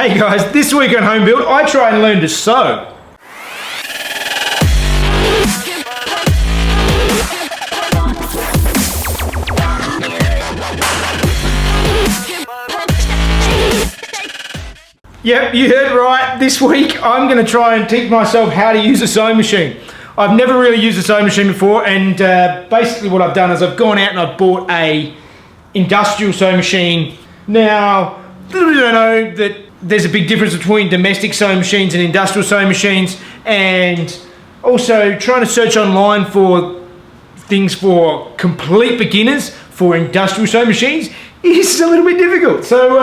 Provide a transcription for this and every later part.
Hey guys, this week on Home Build, I try and learn to sew. Yep, you heard right. This week, I'm going to try and teach myself how to use a sewing machine. I've never really used a sewing machine before, and basically what I've done is I've gone out and I've bought a industrial sewing machine. Now, little do I know that there's a big difference between domestic sewing machines and industrial sewing machines, and also trying to search online for things for complete beginners for industrial sewing machines is a little bit difficult. So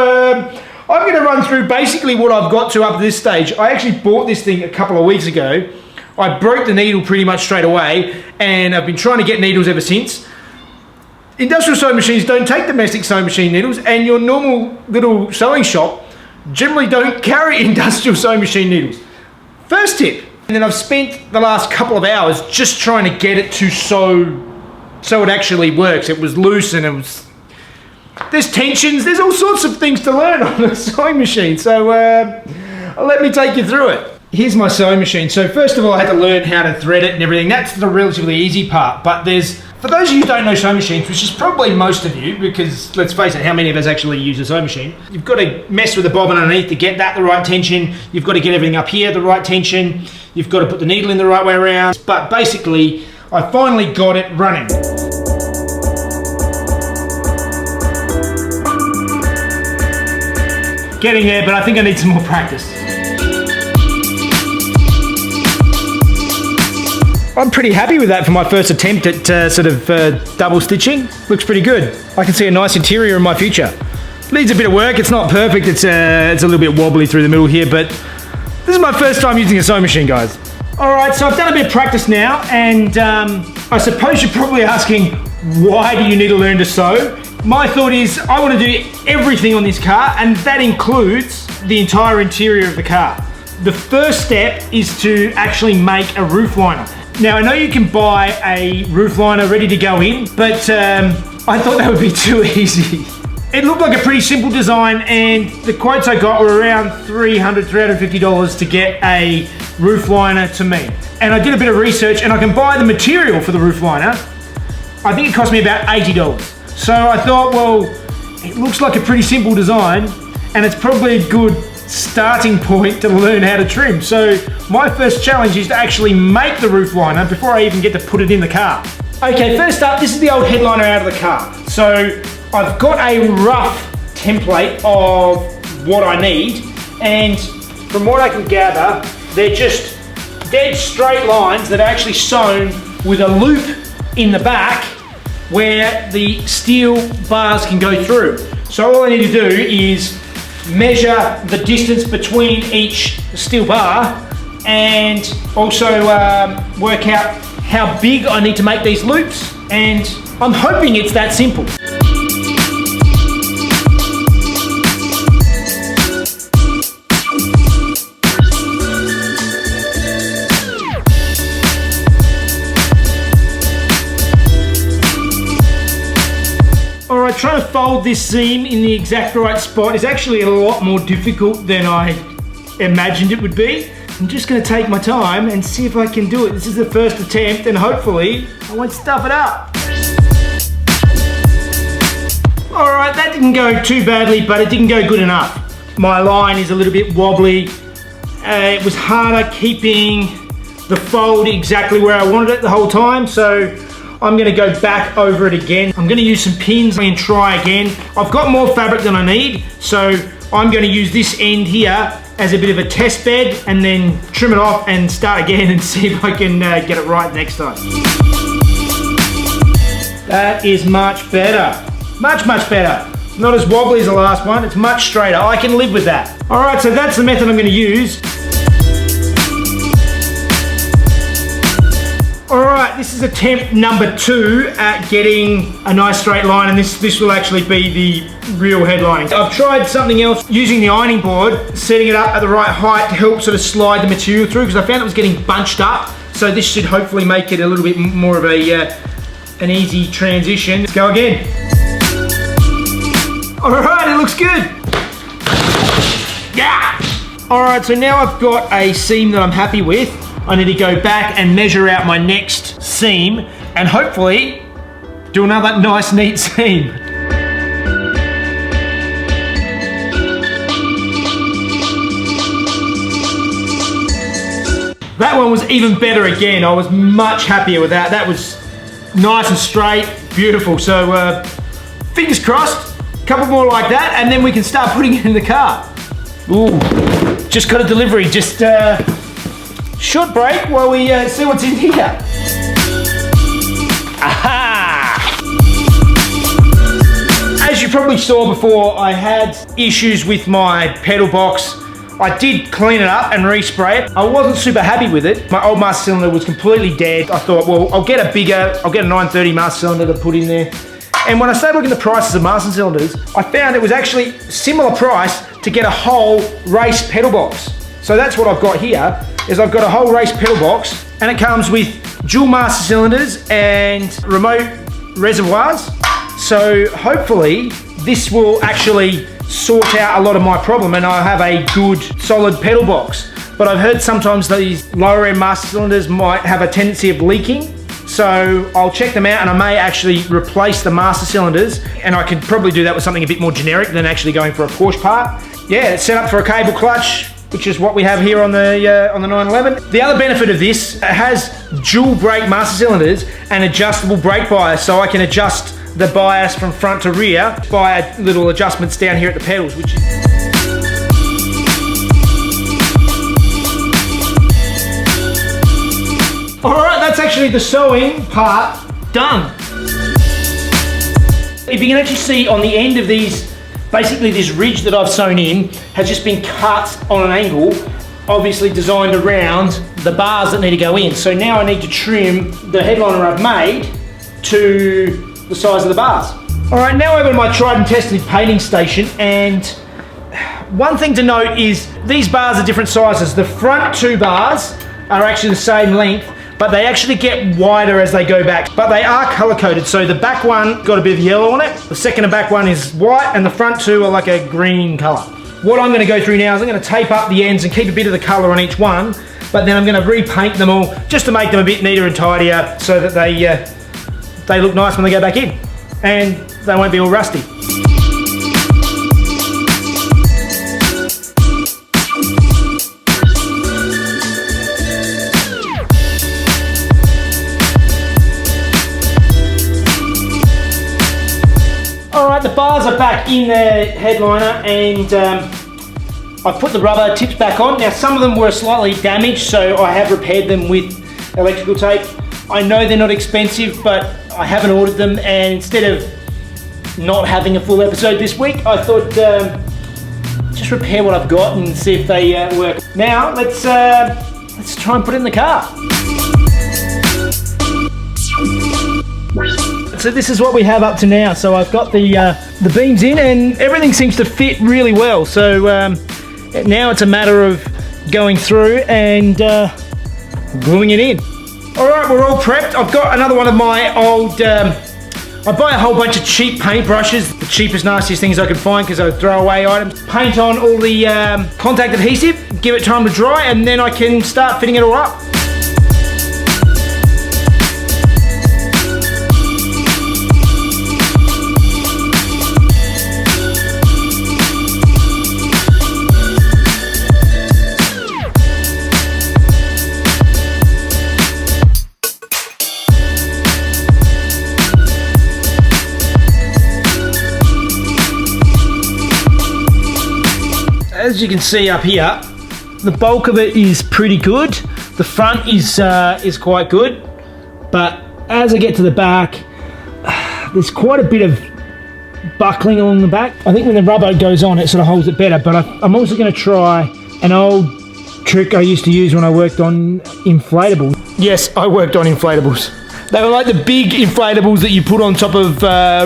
I'm going to run through basically what I've got to up to this stage. I actually bought this thing a couple of weeks ago. I broke the needle pretty much straight away, and I've been trying to get needles ever since. Industrial sewing machines don't take domestic sewing machine needles, and your normal little sewing shop generally don't carry industrial sewing machine needles. First tip. And then I've spent the last couple of hours just trying to get it to sew so it actually works. It was loose and it was... There's tensions, there's all sorts of things to learn on a sewing machine. So let me take you through it. Here's my sewing machine. So first of all, I had to learn how to thread it and everything. That's the relatively easy part. But for those of you who don't know sewing machines, which is probably most of you, because let's face it, how many of us actually use a sewing machine? You've got to mess with the bobbin underneath to get that the right tension. You've got to get everything up here the right tension. You've got to put the needle in the right way around. But basically, I finally got it running. Getting there, but I think I need some more practice. I'm pretty happy with that for my first attempt at double stitching. Looks pretty good. I can see a nice interior in my future. Needs a bit of work. It's not perfect. It's a little bit wobbly through the middle here, but this is my first time using a sewing machine, guys. All right, so I've done a bit of practice now, and I suppose you're probably asking, why do you need to learn to sew? My thought is, I want to do everything on this car, and that includes the entire interior of the car. The first step is to actually make a roof liner. Now, I know you can buy a roof liner ready to go in, but I thought that would be too easy. It looked like a pretty simple design, and the quotes I got were around $300, $350 to get a roof liner to me. And I did a bit of research, and I can buy the material for the roof liner. I think it cost me about $80. So I thought, well, it looks like a pretty simple design, and it's probably a good starting point to learn how to trim. So my first challenge is to actually make the roof liner before I even get to put it in the car. Okay, first up, this is the old headliner out of the car. So I've got a rough template of what I need, and from what I can gather, they're just dead straight lines that are actually sewn with a loop in the back where the steel bars can go through. So all I need to do is measure the distance between each steel bar, and also work out how big I need to make these loops, and I'm hoping it's that simple. Alright, trying to fold this seam in the exact right spot is actually a lot more difficult than I imagined it would be. I'm just going to take my time and see if I can do it. This is the first attempt, and hopefully I won't stuff it up. Alright, that didn't go too badly, but it didn't go good enough. My line is a little bit wobbly. It was harder keeping the fold exactly where I wanted it the whole time, so I'm going to go back over it again. I'm going to use some pins and try again. I've got more fabric than I need, so I'm going to use this end here as a bit of a test bed, and then trim it off and start again and see if I can get it right next time. That is much better. Much, much better. Not as wobbly as the last one. It's much straighter. I can live with that. All right, so that's the method I'm going to use. Alright, this is attempt number 2 at getting a nice straight line, and this will actually be the real headlining. I've tried something else using the ironing board, setting it up at the right height to help sort of slide the material through, because I found it was getting bunched up. So this should hopefully make it a little bit more of an easy transition. Let's go again. Alright, it looks good. Yeah! Alright, so now I've got a seam that I'm happy with. I need to go back and measure out my next seam and hopefully do another nice neat seam. That one was even better again. I was much happier with that. That was nice and straight, beautiful. So fingers crossed, a couple more like that and then we can start putting it in the car. Ooh, just got a delivery. Just short break while we see what's in here. Aha! As you probably saw before, I had issues with my pedal box. I did clean it up and respray it. I wasn't super happy with it. My old master cylinder was completely dead. I thought, well, I'll get a 930 master cylinder to put in there. And when I started looking at the prices of master cylinders, I found it was actually similar price to get a whole race pedal box. So that's what I've got here, is I've got a whole race pedal box and it comes with dual master cylinders and remote reservoirs. So hopefully this will actually sort out a lot of my problem and I'll have a good solid pedal box. But I've heard sometimes these lower end master cylinders might have a tendency of leaking. So I'll check them out and I may actually replace the master cylinders and I can probably do that with something a bit more generic than actually going for a Porsche part. Yeah, it's set up for a cable clutch, which is what we have here on the 911. The other benefit of this, it has dual brake master cylinders and adjustable brake bias, so I can adjust the bias from front to rear by little adjustments down here at the pedals, which is... Alright, that's actually the sewing part done. If you can actually see on the end of these, basically this ridge that I've sewn in has just been cut on an angle, obviously designed around the bars that need to go in. So now I need to trim the headliner I've made to the size of the bars. Alright, now over to my tried and tested painting station, and one thing to note is these bars are different sizes. The front two bars are actually the same length, but they actually get wider as they go back. But they are color coded, so the back one got a bit of yellow on it, the second and back one is white, and the front two are like a green color. What I'm gonna go through now is I'm gonna tape up the ends and keep a bit of the color on each one, but then I'm gonna repaint them all just to make them a bit neater and tidier so that they look nice when they go back in and they won't be all rusty. Alright, the bars are back in the headliner and I've put the rubber tips back on. Now some of them were slightly damaged, so I have repaired them with electrical tape. I know they're not expensive, but I haven't ordered them, and instead of not having a full episode this week, I thought just repair what I've got and see if they work. Now let's try and put it in the car. So this is what we have up to now. So I've got the beams in and everything seems to fit really well. So now it's a matter of going through and gluing it in. All right, we're all prepped. I've got another one of my old, I buy a whole bunch of cheap paint brushes, the cheapest, nastiest things I could find because I would throw away items. Paint on all the contact adhesive, give it time to dry, and then I can start fitting it all up. As you can see up here, the bulk of it is pretty good. The front is quite good, but as I get to the back, there's quite a bit of buckling along the back. I think when the rubber goes on, it sort of holds it better, but I'm also going to try an old trick I used to use when I worked on inflatables. Yes, I worked on inflatables. They were like the big inflatables that you put on top of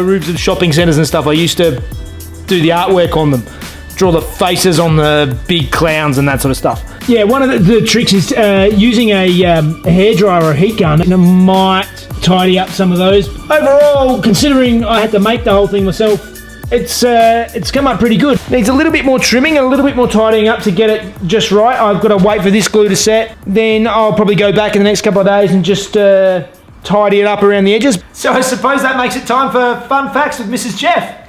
roofs of shopping centres and stuff. I used to do the artwork on them. Draw the faces on the big clowns and that sort of stuff. Yeah, one of the tricks is using a hairdryer or a heat gun, and it might tidy up some of those. Overall, considering I had to make the whole thing myself, it's come up pretty good. Needs a little bit more trimming and a little bit more tidying up to get it just right. I've got to wait for this glue to set. Then I'll probably go back in the next couple of days and just tidy it up around the edges. So I suppose that makes it time for Fun Facts with Mrs. Jeff.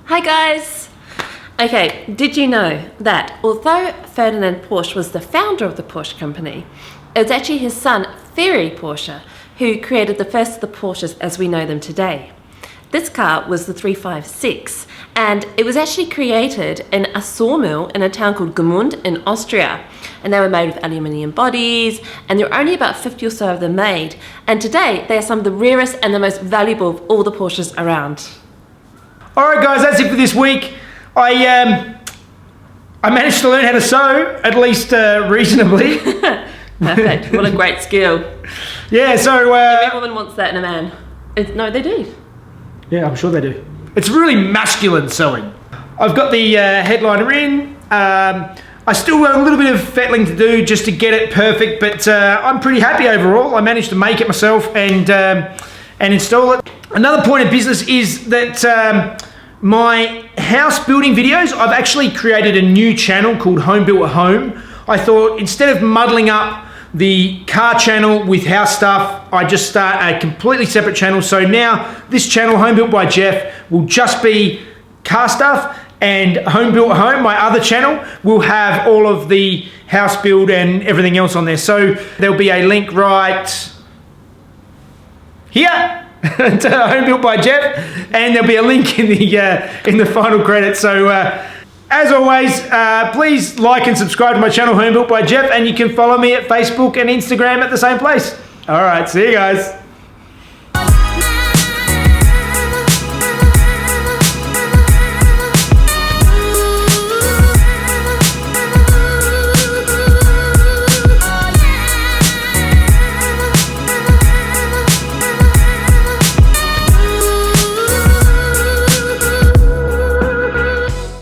Hi guys! Okay, did you know that although Ferdinand Porsche was the founder of the Porsche company, it was actually his son, Ferry Porsche, who created the first of the Porsches as we know them today. This car was the 356, and it was actually created in a sawmill in a town called Gmund in Austria. And they were made with aluminium bodies, and there were only about 50 or so of them made. And today, they are some of the rarest and the most valuable of all the Porsches around. All right, guys, that's it for this week. I managed to learn how to sew, at least reasonably. Perfect. What a great skill. Yeah, so... every woman wants that in a man. No, they do. Yeah, I'm sure they do. It's really masculine sewing. I've got the headliner in. I still have a little bit of fettling to do just to get it perfect, but I'm pretty happy overall. I managed to make it myself and install it. Another point of business is that my house building videos, I've actually created a new channel called Home Built at Home. I thought instead of muddling up the car channel with house stuff, I just start a completely separate channel. So now this channel, Home Built by Jeff, will just be car stuff, and Home Built at Home, my other channel, will have all of the house build and everything else on there. So there'll be a link right here to Home Built by Jeff, and there'll be a link in the final credits. So as always, please like and subscribe to my channel, Home Built by Jeff, and you can follow me at Facebook and Instagram at the same place. All right, see you guys.